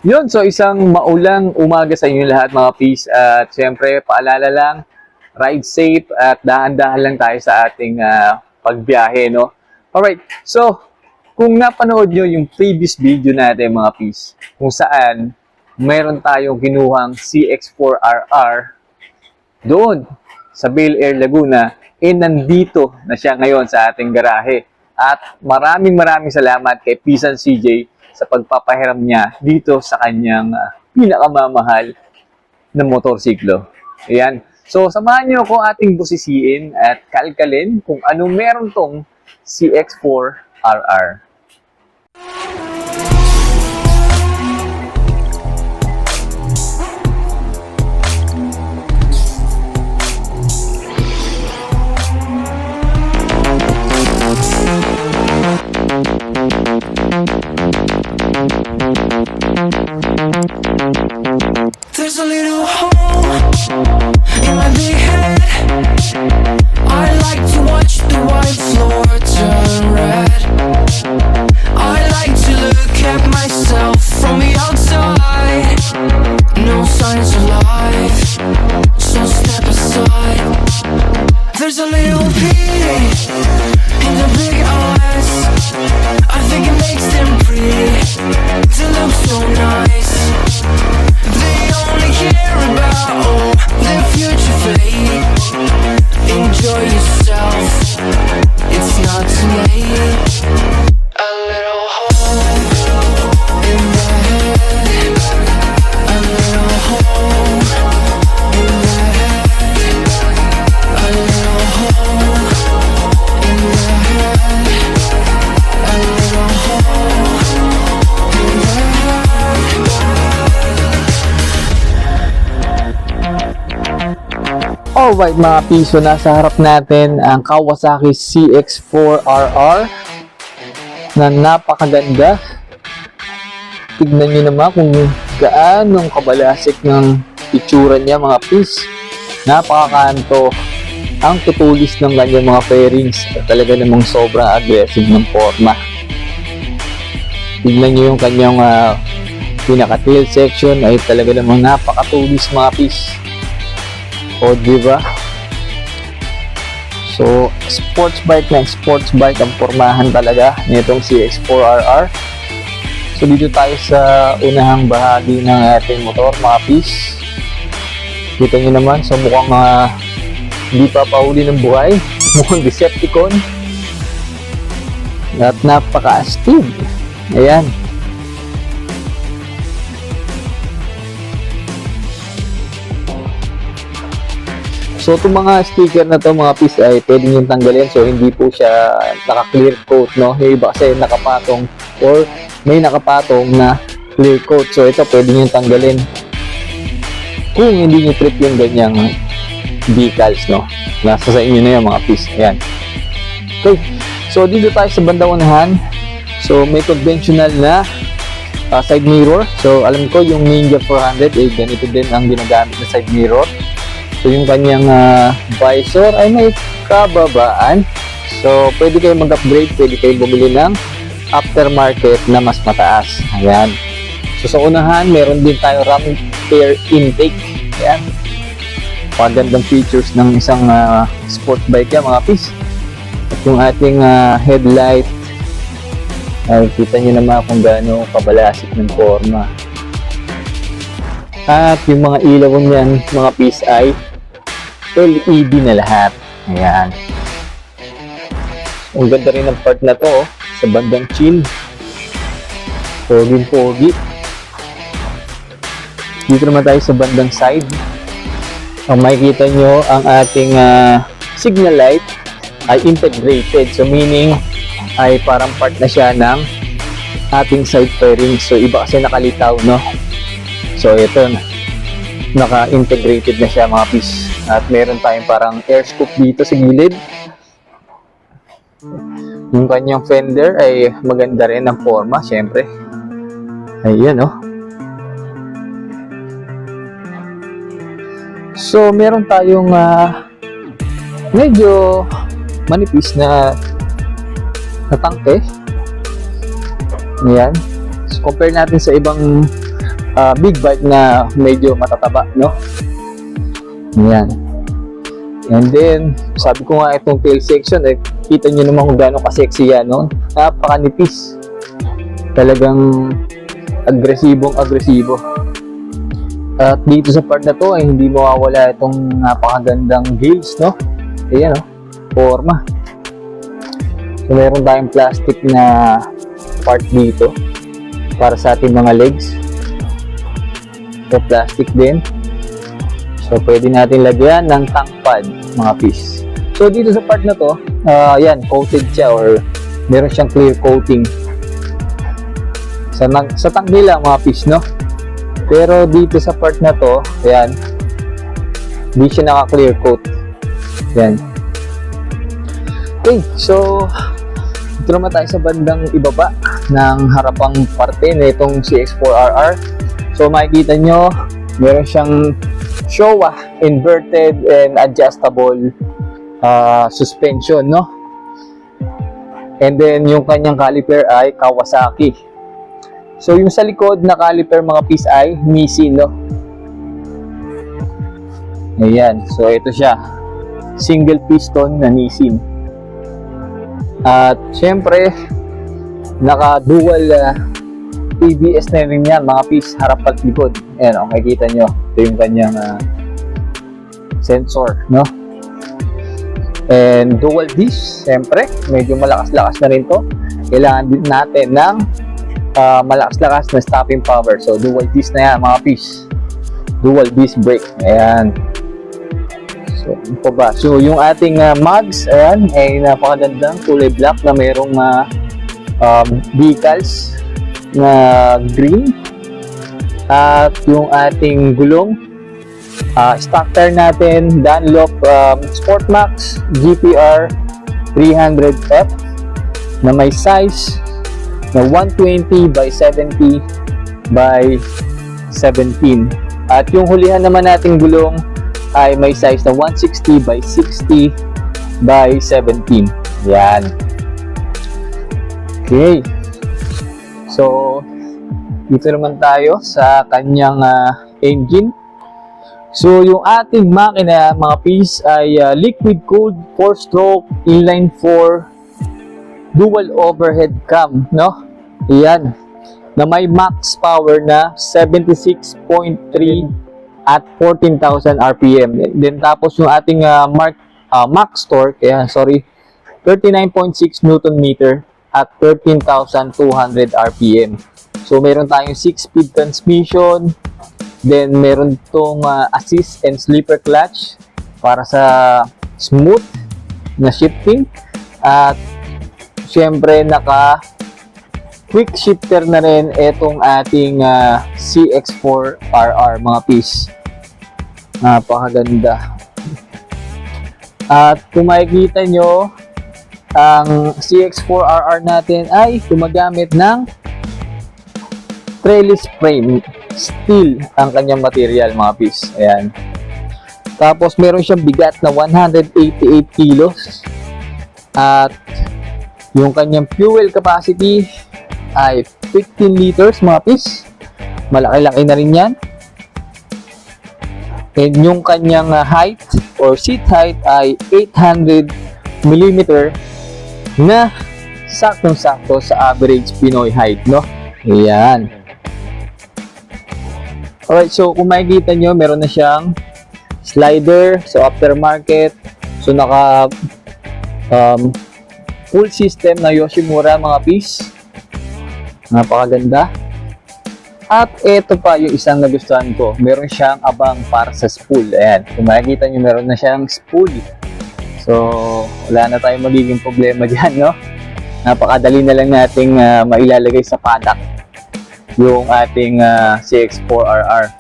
Yun, so isang maulang umaga sa inyo lahat mga peace. At syempre, paalala lang, ride safe at dahan-dahan lang tayo sa ating pagbiyahe, no? Alright, so kung napanood nyo yung previous video natin mga peace, kung saan mayroon tayong kinuhang CX-4RR doon sa Bel Air Laguna, nandito na siya ngayon sa ating garahe. At maraming salamat kay Pisan CJ sa pagpapahiram niya dito sa kanyang pinakamamahal na motorsiklo. Ayan. So, samahan niyo ako ating busisiin at kalkalin kung anong meron tong CX-4RR. There's a little hole in my big head. I like to watch the white floor turn red. I like to look at myself from the outside. No signs of life, so step aside. There's a little pity in the big eyes. I think it makes them pretty. They look so nice. They only care about their future fate. Enjoy yourself, it's not too late. A little hole in my head. A little hole in my head. A little hole in my head. A little hole in my head. Alright mga piso, nasa harap natin ang Kawasaki CX-4RR na napakaganda. Tignan nyo naman kung gaanong kabalasik ng itsura niya mga pis. Napakakanto ang tutulis ng kanyang mga fairings at talaga namang sobrang aggressive ng forma. Tignan nyo yung kanyang pinaka-tail section ay talaga namang napakatulis mga pis. O diba? So, sports bike ang pormahan talaga nitong CX-4RR. So, dito tayo sa unahang bahagi ng ating motor, mga pis. Kita nyo naman, so mukhang hindi pa pahuli ng buhay. Mukhang Decepticon. At napaka-astig. Ayan. So, itong mga sticker na to mga pis ay pwede nyo tanggalin. So, hindi po siya naka-clear coat, no? Yung iba kasi nakapatong or may nakapatong na clear coat. So, ito pwede nyo tanggalin kung hindi nyo trip yung ganyang decals, no? Nasa sa inyo na yan mga pis. Ayan. Okay. So, dito tayo sa bandang unahan. So, may conventional na side mirror. So, alam ko yung Ninja 400 eh, ganito din ang ginagamit na side mirror. So, yung kanyang visor ay may kababaan. So, pwede kayo mag-upgrade, pwede kayo bumili ng aftermarket na mas mataas. Ayan. So, sa unahan, meron din tayo ram air intake. Ayan. Pagandang features ng isang sport bike yan, mga pis. At yung ating headlight, ay kita nyo naman kung gaano kabalasik ng forma. At yung mga ilaw niyan, mga pis ay LED na lahat. Ayan. Ang ganda rin ng part na to, sa bandang chin. Pogi. Dito naman tayo sa bandang side. Ang makikita nyo, ang ating signal light ay integrated. So meaning, ay parang part na siya ng ating side fairing. So iba kasi nakalitaw, no? So ito, naka-integrated na siya mga pis. At meron tayong parang air scoop dito sa gilid. Yung kanyang fender ay maganda rin ang forma, syempre. Ayan, oh. So meron tayong medyo manipis na tangke. Ayan. So, compare natin sa ibang big bike na medyo matataba, no? Ayan. And then, sabi ko nga itong tail section, kita nyo naman kung gaano ka-sexy yan, no? Napakanipis. Talagang agresibo. At dito sa part na to, ay hindi mawawala itong napakagandang gauge, no? Ayan, no? Forma. So, meron tayong plastic na part dito para sa ating mga legs. So, plastic din. So, pwede natin lagyan ng tank pad, mga piece. So, dito sa part na to, yan, coated siya or meron siyang clear coating. Sa tanggi lang, mga piece, no? Pero dito sa part na to, yan, hindi siya naka-clear coat. Yan. Okay, so, ito naman tayo sa bandang ibaba ng harapang parte na itong CX4RR. So, makikita nyo, meron siyang Showa inverted and adjustable suspension, no? And then, yung kanyang caliper ay Kawasaki. So, yung sa likod na caliper, mga piece ay Nissin, no? Ayan. So, ito siya. Single piston na Nissin. At, syempre, naka-dual ABS na rin yan, mga piece, harap at likod. Ayan, o, makikita nyo. Ito yung kanyang sensor, no? And dual disc, syempre, medyo malakas-lakas na rin to. Kailangan din natin ng malakas-lakas na stopping power. So, dual disc na yan, mga piece. Dual disc brake. Ayan. So, ano pa ba? So, yung ating mags, ayan, ay napakagandang kulay black na mayroong decals na green. At yung ating gulong, stock tire natin, Dunlop Sportmax GPR 300F na may size na 120 by 70 by 17. At yung hulihan naman nating gulong ay may size na 160 by 60 by 17. Yan. Okay. So, dito naman tayo sa kanyang engine. So, yung ating makina, mga piece, ay liquid cooled 4-stroke inline 4 dual overhead cam, no? Ayan. Na may max power na 76.3 at 14,000 RPM. Then tapos yung ating max torque, 39.6 Newton meter at 13,200 RPM. So, meron tayong 6-speed transmission. Then, meron tong assist and slipper clutch para sa smooth na shifting. At, syempre, quick shifter na rin itong ating CX4RR, mga piece. Napakaganda. At, kung makikita nyo, ang CX4RR natin ay gumagamit ng trellis frame. Steel ang kanyang material, mga piece. Ayan. Tapos, meron siyang bigat na 188 kilos. At, yung kanyang fuel capacity ay 15 liters, mga piece. Malaki-laki na rin yan. And yung kanyang height or seat height ay 800 mm na saktong-sakto sa average Pinoy height, no? Ayan. Alright, so kung makikita nyo, meron na siyang slider, so aftermarket, so naka full system na Yoshimura, mga piece. Napakaganda. At ito pa yung isang nagustuhan ko, meron siyang abang para sa spool. Ayan, kung makikita nyo, meron na siyang spool. So, wala na tayong magiging problema dyan, no? Napakadali na lang nating mailalagay sa paddock yung ating CX4RR.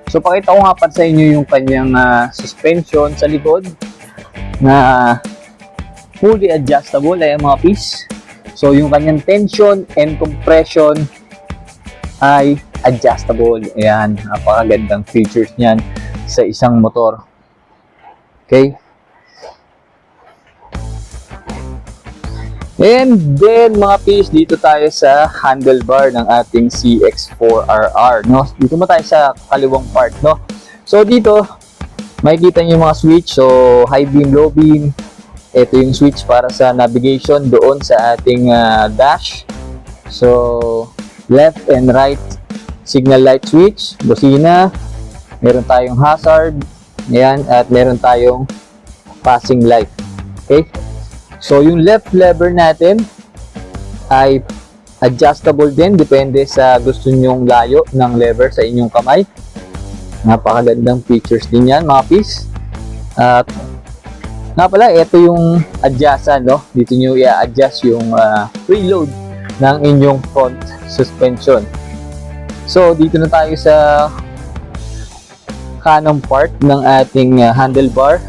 So, pakita ko nga pa sa inyo yung kanyang suspension sa likod na fully adjustable. Ayan, mga piece. So, yung kanyang tension and compression ay adjustable. Ayan, napakagandang features niyan sa isang motor. Okay? And then mga piece, dito tayo sa handlebar ng ating CX4RR, no? Dito mo tayo sa kaliwang part, no? So dito, makikita niyo yung mga switch. So high beam, low beam. Ito yung switch para sa navigation doon sa ating dash. So left and right signal light switch, busina. Meron tayong hazard. Ayan, at meron tayong passing light. Okay? So, yung left lever natin ay adjustable din. Depende sa gusto nyong layo ng lever sa inyong kamay. Napakagandang features din yan, mga piece. At nga pala, ito yung adjustan, no? Dito nyo i-adjust yung preload ng inyong front suspension. So, dito na tayo sa kanang part ng ating handlebar.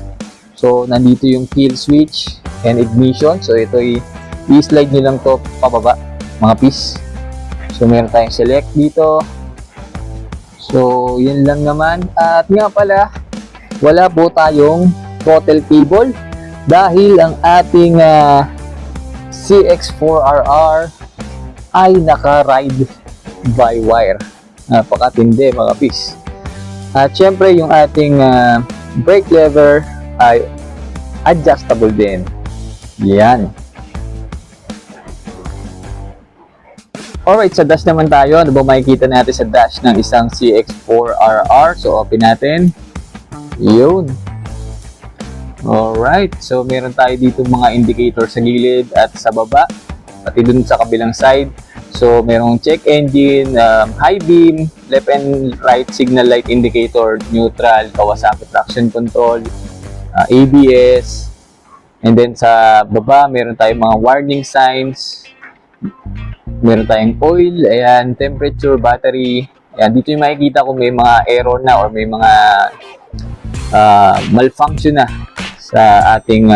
So, nandito yung kill switch and ignition. So, ito i-slide nyo lang to pababa, mga piece. So, meron tayong select dito. So, yun lang naman. At nga pala, wala po tayong throttle cable dahil ang ating CX4RR ay naka-ride by wire. Napakatindi, mga piece. At syempre, yung ating brake lever ay adjustable din. Yan. Alright, sa dash naman tayo. Ano ba makikita natin sa dash ng isang CX4RR? So, open natin. Yun. Alright. So, meron tayo dito mga indicator sa gilid at sa baba. Pati dun sa kabilang side. So, merong check engine, high beam, left and right signal light indicator, neutral, Kawasaki traction control, ABS. And then sa baba, meron tayong mga warning signs. Meron tayong oil, ayan, temperature, battery. Ayan, dito yung makikita kung may mga error na or may mga malfunction na sa ating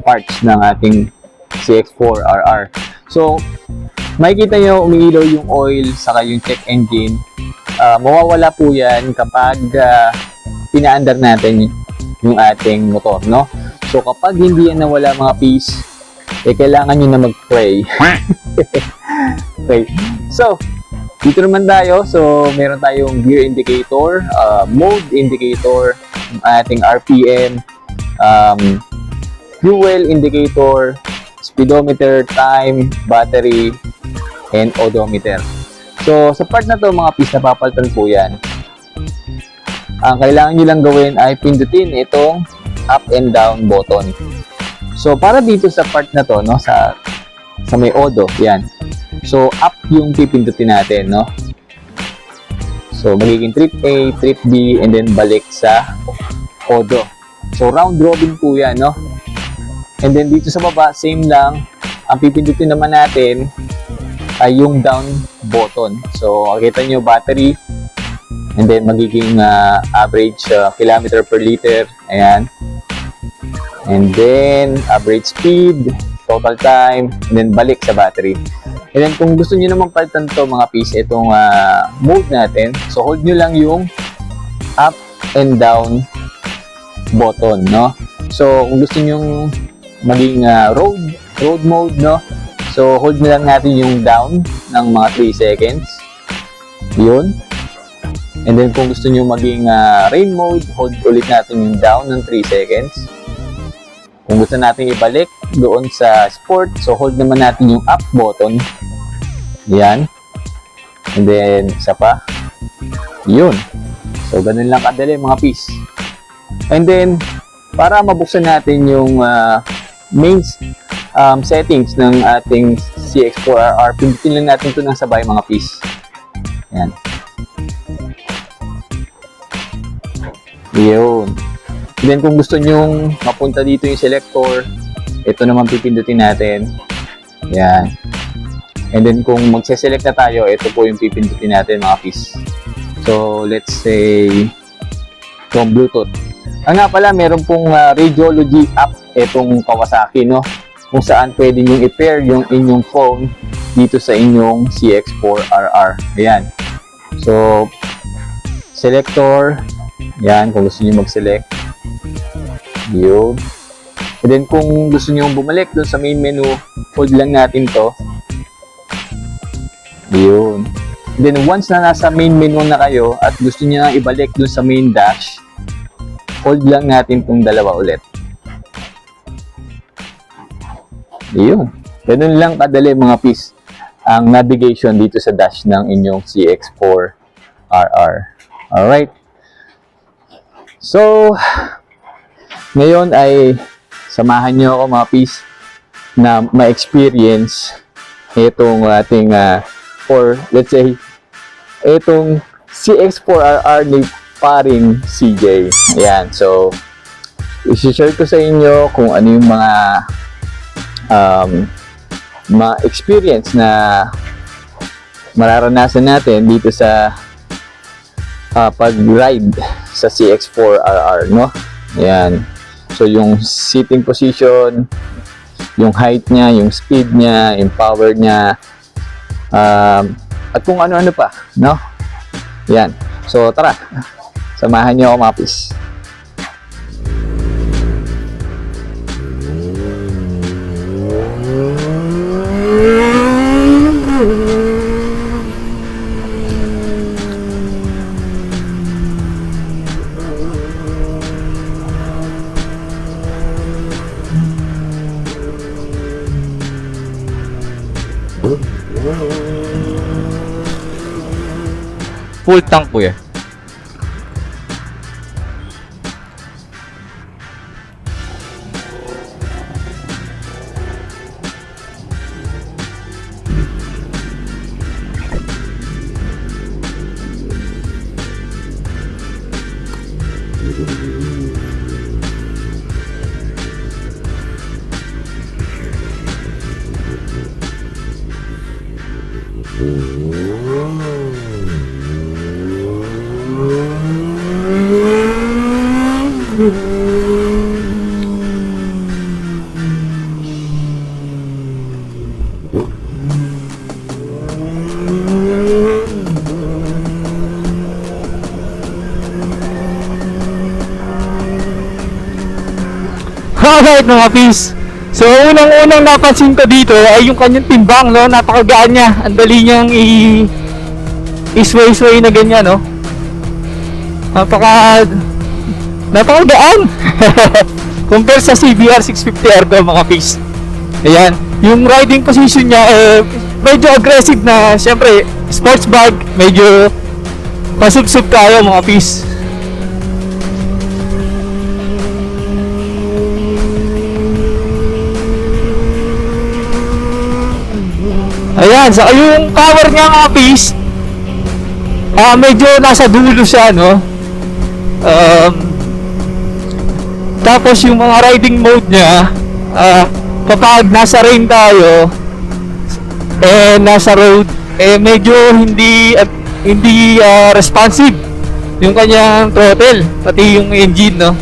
parts ng ating CX4RR. So, makikita nyo umiilaw yung oil saka yung check engine. Mawawala po yan kapag pinaandar natin yung ating motor, no? So, kapag hindi yan nawala, mga piece, kailangan nyo na mag-pray. Okay. So, dito naman tayo. So, meron tayong gear indicator, mode indicator, ating RPM, fuel indicator, speedometer, time, battery, and odometer. So, sa part na to, mga piece, napapalitan po yan. Ang kailangan nyo lang gawin ay pindutin itong up and down button. So, para dito sa part na to, no, sa may odo, yan. So, up yung pipindutin natin, no. So, magiging trip A, trip B, and then balik sa odo. So, round robin po yan, no. And then dito sa baba, same lang. Ang pipindutin naman natin ay yung down button. So, makikita nyo battery, and then magiging average kilometer per liter. Ayan. And then, average speed, total time, and then balik sa battery. And then, kung gusto nyo naman palitan to, mga piece, itong mode natin, so hold nyo lang yung up and down button, no? So, kung gusto nyo maging road mode, no? So, hold nyo lang natin yung down ng mga 3 seconds. Yun. And then, kung gusto nyo maging rain mode, hold ulit natin yung down ng 3 seconds. Kung gusto natin ibalik doon sa sport, so hold naman natin yung up button. Yan. And then, isa pa. Yun. So, ganun lang kadali, mga piece. And then, para mabuksan natin yung main settings ng ating CX4RR, pindutin lang natin ito ng sabay, mga piece. Yan. Yun. Then, kung gusto nyong mapunta dito yung selector, ito naman pipindutin natin. Yan. And then, kung magse-select na tayo, ito po yung pipindutin natin, mga piece. So, let's say, from Bluetooth. Nga pala, meron pong Radiology app itong Kawasaki, no? Kung saan pwede nyo i-pair yung inyong phone dito sa inyong CX4RR. Ayan. So, selector. Yan, kung gusto nyo mag-select. Yun. And then, kung gusto nyo bumalik dun sa main menu, hold lang natin to. Yun. Then once na nasa main menu na kayo at gusto niyo nang ibalik dun sa main dash, hold lang natin tong dalawa ulit. Yun. Ganun lang kadali mga pis ang navigation dito sa dash ng inyong CX4RR. Alright. So, ngayon ay samahan nyo ako mga pis na ma-experience itong ating or let's say itong CX4RR ni paring CJ. Ayan, so i-share ko sa inyo kung ano yung mga ma-experience na mararanasan natin dito sa pag-ride sa CX4RR, no? Ayan. So yung sitting position, yung height niya, yung speed niya, yung power niya, at kung ano-ano pa, no? Yan. So, tara. Samahan niyo ako, mapis. Full tank po yan. Alright mga pis. So unang-unang napansin ko dito ay yung kanyang timbang, no? Napakagaan niya. Ang dali niyang i-sway-sway na ganyan, no? Napakagaan. Compare sa CBR 650 Ergo mga pis. Ayan. Yung riding position niya medyo aggressive na. Siyempre, sports bag, medyo pasub-sub tayo mga pis. Ayan, saka yung power niya mga pis, medyo nasa dulo siya, no? Tapos yung mga riding mode niya, kapag nasa rain tayo, nasa road, medyo hindi responsive yung kanyang throttle, pati yung engine, no?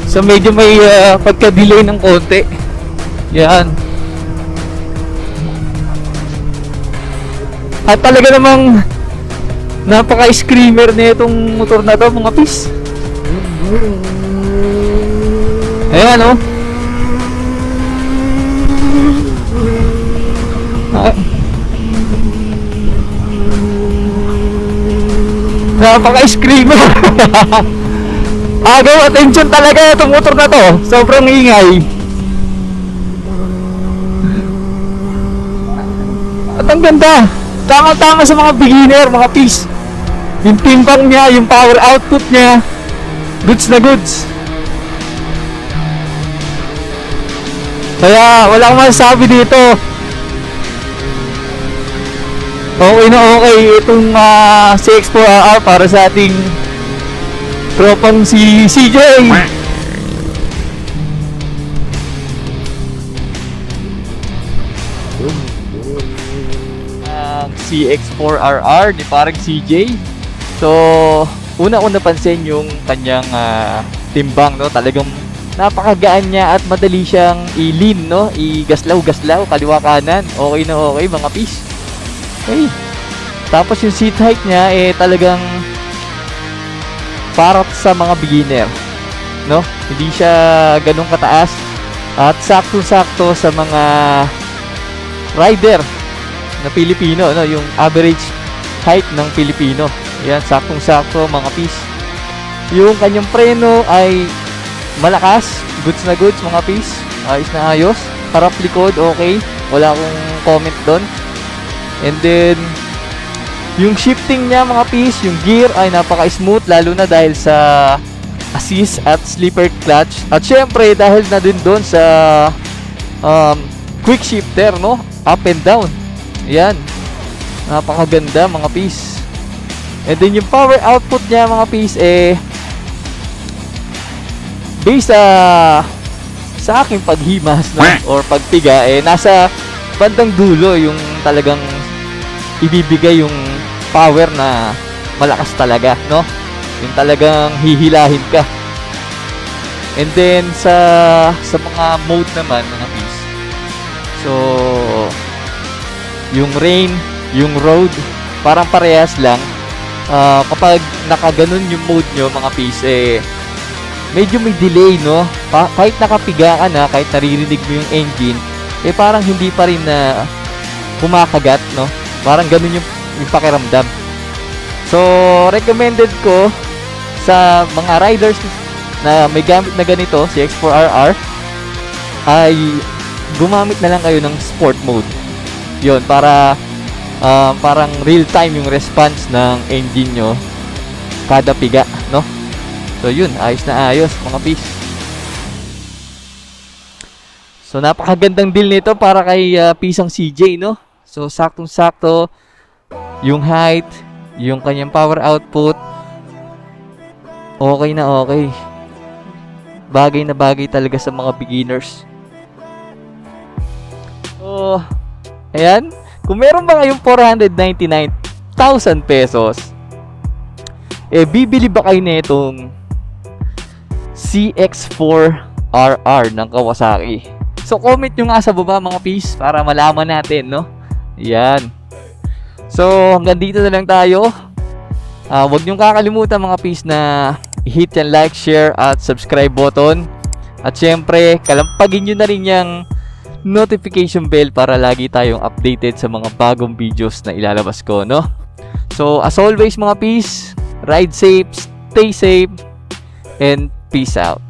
So medyo may pagka-delay ng konti. Yan. At talaga namang napaka-screamer na itong motor na to mga pis. Ayan, oh. Napaka-screamer. Agaw attention talaga itong motor na to. Sobrang ingay. At ang ganda. Tama-tama sa mga beginner, mga pis. Yung timbang niya, yung power output niya, goods na goods. Kaya wala akong masasabi dito. Okay na okay itong CX4RR para sa ating tropang si CJ. CX4RR ni parang CJ. So, una-una napansin yung kanyang timbang, no? Talagang napakagaan niya at madali siyang i-lean, no? I-gaslaw-gaslaw, kaliwa kanan. Okay na okay, mga pis. Okay. Tapos yung seat height niya, talagang para sa mga beginner, no? Hindi siya ganun kataas at sakto-sakto sa mga rider na Pilipino, no? Yung average height ng Pilipino. Yan, saktong-sakto mga pis. Yung kanyang preno ay malakas, goods na goods mga pis. Ayos na ayos. Harap likod, okay. Wala akong comment doon. And then, yung shifting niya mga pis, yung gear ay napaka-smooth, lalo na dahil sa assist at slipper clutch. At syempre, dahil na din doon sa quick shifter, no? Up and down. Yan. Napakaganda mga pis. And then yung power output niya mga pis, based sa aking paghimas, no? Or pagpiga, nasa bandang dulo yung talagang ibibigay yung power na malakas talaga, no? Yung talagang hihilahin ka. And then sa mga mode naman mga pis. So yung rain, yung road, parang parehas lang. Kapag nakaganon yung mode nyo mga pis, medyo may delay, no? Kahit nakapiga ka na, kahit naririnig mo yung engine, parang hindi pa rin na kumakagat, no? Parang ganun yung pakiramdam. So, recommended ko sa mga riders na may gamit na ganito, si X4RR, ay gumamit na lang kayo ng sport mode. Yun, para parang real time yung response ng engine nyo kada piga, no? So yun, ayos na ayos mga pis. So napakagandang deal nito para kay Pisang CJ, no? So saktong-sakto yung height, yung kanyang power output. Okay na okay. Bagay na bagay talaga sa mga beginners. So, ayan. Kung meron ba kayong 499,000 pesos, bibili ba kayo nitong CX4RR ng Kawasaki? So, comment nyo nga sa baba mga pis para malaman natin, no? Yan. So, hanggang dito na lang tayo. Huwag nyo kakalimutan mga pis na i-hit yung like, share, at subscribe button. At syempre, kalampagin nyo na rin yung notification bell para lagi tayong updated sa mga bagong videos na ilalabas ko, no? So, as always mga pis, ride safe, stay safe, and peace out.